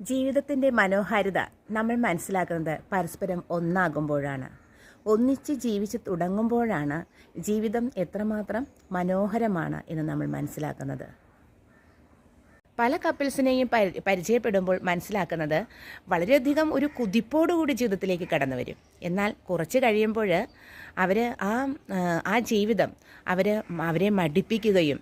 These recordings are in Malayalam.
ജീവിതത്തിൻ്റെ മനോഹാരിത നമ്മൾ മനസ്സിലാക്കുന്നത് പരസ്പരം ഒന്നാകുമ്പോഴാണ്. ഒന്നിച്ച് ജീവിച്ച് തുടങ്ങുമ്പോഴാണ് ജീവിതം എത്രമാത്രം മനോഹരമാണ് എന്ന് നമ്മൾ മനസ്സിലാക്കുന്നത്. പല കപ്പിൾസിനെയും പരിചയപ്പെടുമ്പോൾ മനസ്സിലാക്കുന്നത് വളരെയധികം ഒരു കുതിപ്പോടുകൂടി ജീവിതത്തിലേക്ക് കടന്നു വരും. എന്നാൽ കുറച്ച് കഴിയുമ്പോൾ അവർ ആ ജീവിതം അവരെ മടുപ്പിക്കുകയും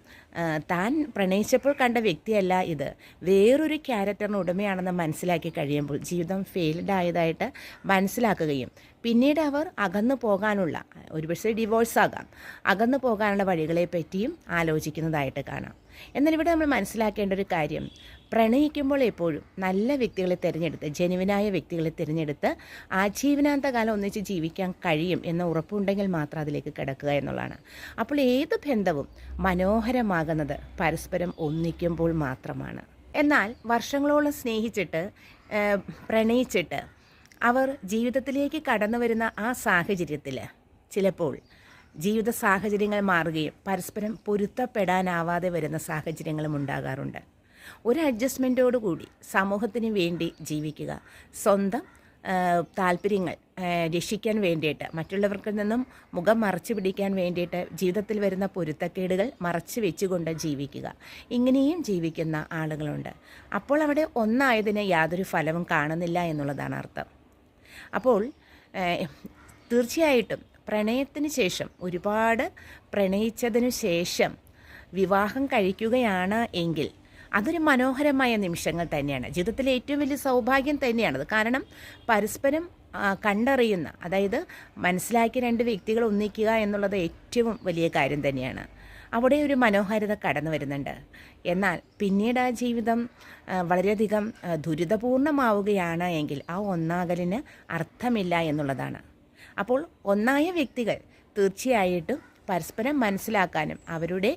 താൻ പ്രണയിച്ചപ്പോൾ കണ്ട വ്യക്തിയല്ല ഇത്, വേറൊരു ക്യാരക്ടറിന് ഉടമയാണെന്ന് മനസ്സിലാക്കി കഴിയുമ്പോൾ ജീവിതം ഫെയിൽഡ് ആയതായിട്ട് മനസ്സിലാക്കുകയും പിന്നീട് അവർ അകന്നു പോകാനുള്ള, ഒരുപക്ഷെ ഡിവോഴ്സാകാം, അകന്നു പോകാനുള്ള വഴികളെ പറ്റിയും ആലോചിക്കുന്നതായിട്ട് കാണാം. എന്നാൽ ഇവിടെ നമ്മൾ മനസ്സിലാക്കേണ്ട ഒരു കാര്യം, പ്രണയിക്കുമ്പോൾ എപ്പോഴും നല്ല വ്യക്തികളെ തിരഞ്ഞെടുത്ത്, ജെനുവിനായ വ്യക്തികളെ തിരഞ്ഞെടുത്ത് ആജീവനാന്തകാലം ഒന്നിച്ച് ജീവിക്കാൻ കഴിയും എന്ന ഉറപ്പുണ്ടെങ്കിൽ മാത്രം അതിലേക്ക് കിടക്കുക എന്നുള്ളതാണ്. അപ്പോൾ ഏത് ബന്ധവും മനോഹരമാകുന്നത് പരസ്പരം ഒന്നിക്കുമ്പോൾ മാത്രമാണ്. എന്നാൽ വർഷങ്ങളോളം സ്നേഹിച്ചിട്ട് പ്രണയിച്ചിട്ട് അവർ ജീവിതത്തിലേക്ക് കടന്നു വരുന്ന ആ സാഹചര്യത്തിൽ ചിലപ്പോൾ ജീവിത സാഹചര്യങ്ങൾ മാറുകയും പരസ്പരം പൊരുത്തപ്പെടാനാവാതെ വരുന്ന സാഹചര്യങ്ങളും ഉണ്ടാകാറുണ്ട്. ഒരു അഡ്ജസ്റ്റ്മെൻറ്റോടുകൂടി സമൂഹത്തിന് വേണ്ടി ജീവിക്കുക, സ്വന്തം താല്പര്യങ്ങൾ രക്ഷിക്കാൻ വേണ്ടിയിട്ട്, മറ്റുള്ളവർക്ക് നിന്നും മുഖം മറച്ചു പിടിക്കാൻ വേണ്ടിയിട്ട് ജീവിതത്തിൽ വരുന്ന പൊരുത്തക്കേടുകൾ മറച്ചു വെച്ചുകൊണ്ട് ജീവിക്കുക, ഇങ്ങനെയും ജീവിക്കുന്ന ആളുകളുണ്ട്. അപ്പോൾ അവിടെ ഒന്നായതിന് യാതൊരു ഫലവും കാണുന്നില്ല എന്നുള്ളതാണ് അർത്ഥം. അപ്പോൾ തീർച്ചയായിട്ടും പ്രണയത്തിന് ശേഷം, ഒരുപാട് പ്രണയിച്ചതിനു ശേഷം വിവാഹം കഴിക്കുകയാണ് എങ്കിൽ അതൊരു മനോഹരമായ നിമിഷങ്ങൾ തന്നെയാണ്. ജീവിതത്തിലെ ഏറ്റവും വലിയ സൗഭാഗ്യം തന്നെയാണത്. കാരണം പരസ്പരം കണ്ടറിയുന്ന, അതായത് മനസ്സിലാക്കിയ രണ്ട് വ്യക്തികൾ ഒന്നിക്കുക എന്നുള്ളത് ഏറ്റവും വലിയ കാര്യം തന്നെയാണ്. അവിടെ ഒരു മനോഹാരിത കടന്നു വരുന്നുണ്ട്. എന്നാൽ പിന്നീട് ആ ജീവിതം വളരെയധികം ദുരിതപൂർണമാവുകയാണ് എങ്കിൽ ആ ഒന്നാകലിന് അർത്ഥമില്ല എന്നുള്ളതാണ്. അപ്പോൾ ഒന്നായ വ്യക്തികൾ തീർച്ചയായിട്ടും പരസ്പരം മനസ്സിലാക്കാനും അവരുടെ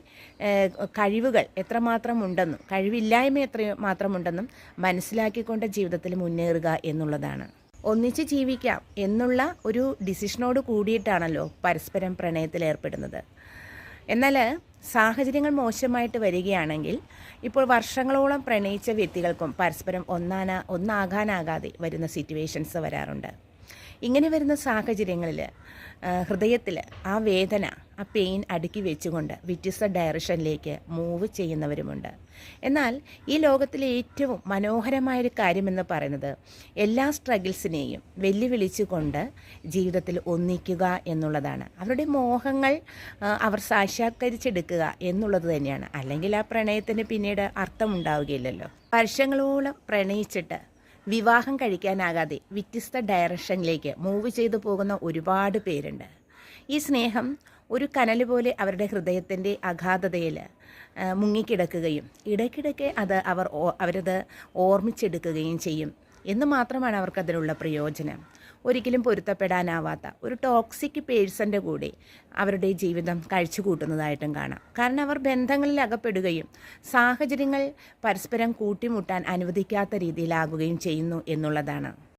കഴിവുകൾ എത്രമാത്രം ഉണ്ടെന്നും കഴിവില്ലായ്മ എത്രമാത്രമുണ്ടെന്നും മനസ്സിലാക്കിക്കൊണ്ട് ജീവിതത്തിൽ മുന്നേറുക എന്നുള്ളതാണ്. ഒന്നിച്ച് ജീവിക്കാം എന്നുള്ള ഒരു ഡിസിഷനോട് കൂടിയിട്ടാണല്ലോ പരസ്പരം പ്രണയത്തിൽ ഏർപ്പെടുന്നത്. എന്നാൽ സാഹചര്യങ്ങൾ മോശമായിട്ട് വരികയാണെങ്കിൽ ഇപ്പോൾ വർഷങ്ങളോളം പ്രണയിച്ച വ്യക്തികൾക്കും പരസ്പരം ഒന്നാകാനാകാതെ വരുന്ന സിറ്റുവേഷൻസ് വരാറുണ്ട്. ഇങ്ങനെ വരുന്ന സാഹചര്യങ്ങളിൽ ഹൃദയത്തിൽ ആ വേദന, ആ പെയിൻ അടുക്കി വെച്ചുകൊണ്ട് വ്യത്യസ്ത ഡയറക്ഷനിലേക്ക് മൂവ് ചെയ്യുന്നവരുമുണ്ട്. എന്നാൽ ഈ ലോകത്തിലെ ഏറ്റവും മനോഹരമായൊരു കാര്യമെന്ന് പറയുന്നത് എല്ലാ സ്ട്രഗിൾസിനെയും വെല്ലുവിളിച്ചുകൊണ്ട് ജീവിതത്തിൽ ഒന്നിക്കുക എന്നുള്ളതാണ്. അവരുടെ മോഹങ്ങൾ അവർ സാക്ഷാത്കരിച്ചെടുക്കുക എന്നുള്ളത് തന്നെയാണ്. അല്ലെങ്കിൽ ആ പ്രണയത്തിന് പിന്നീട് അർത്ഥമുണ്ടാവുകയില്ലല്ലോ. വർഷങ്ങളോളം പ്രണയിച്ചിട്ട് വിവാഹം കഴിക്കാനാകാതെ വ്യത്യസ്ത ഡയറക്ഷനിലേക്ക് മൂവ് ചെയ്തു പോകുന്ന ഒരുപാട് പേരുണ്ട്. ഈ സ്നേഹം ഒരു കനൽ പോലെ അവരുടെ ഹൃദയത്തിൻ്റെ അഗാധതയിൽ മുങ്ങിക്കിടക്കുകയും ഇടയ്ക്കിടയ്ക്ക് അവരത് ഓർമ്മിച്ചെടുക്കുകയും ചെയ്യും എന്ന് മാത്രമാണ് അവർക്കതിനുള്ള പ്രയോജനം. ഒരിക്കലും പൊരുത്തപ്പെടാനാവാത്ത ഒരു ടോക്സിക് പേഴ്സൻ്റെ കൂടെ അവരുടെ ജീവിതം കഴിച്ചു കൂട്ടുന്നതായിട്ടും കാണാം. കാരണം അവർ ബന്ധങ്ങളിൽ അകപ്പെടുകയും സാഹചര്യങ്ങൾ പരസ്പരം കൂട്ടിമുട്ടാൻ അനുവദിക്കാത്ത രീതിയിലാകുകയും ചെയ്യുന്നു എന്നുള്ളതാണ്.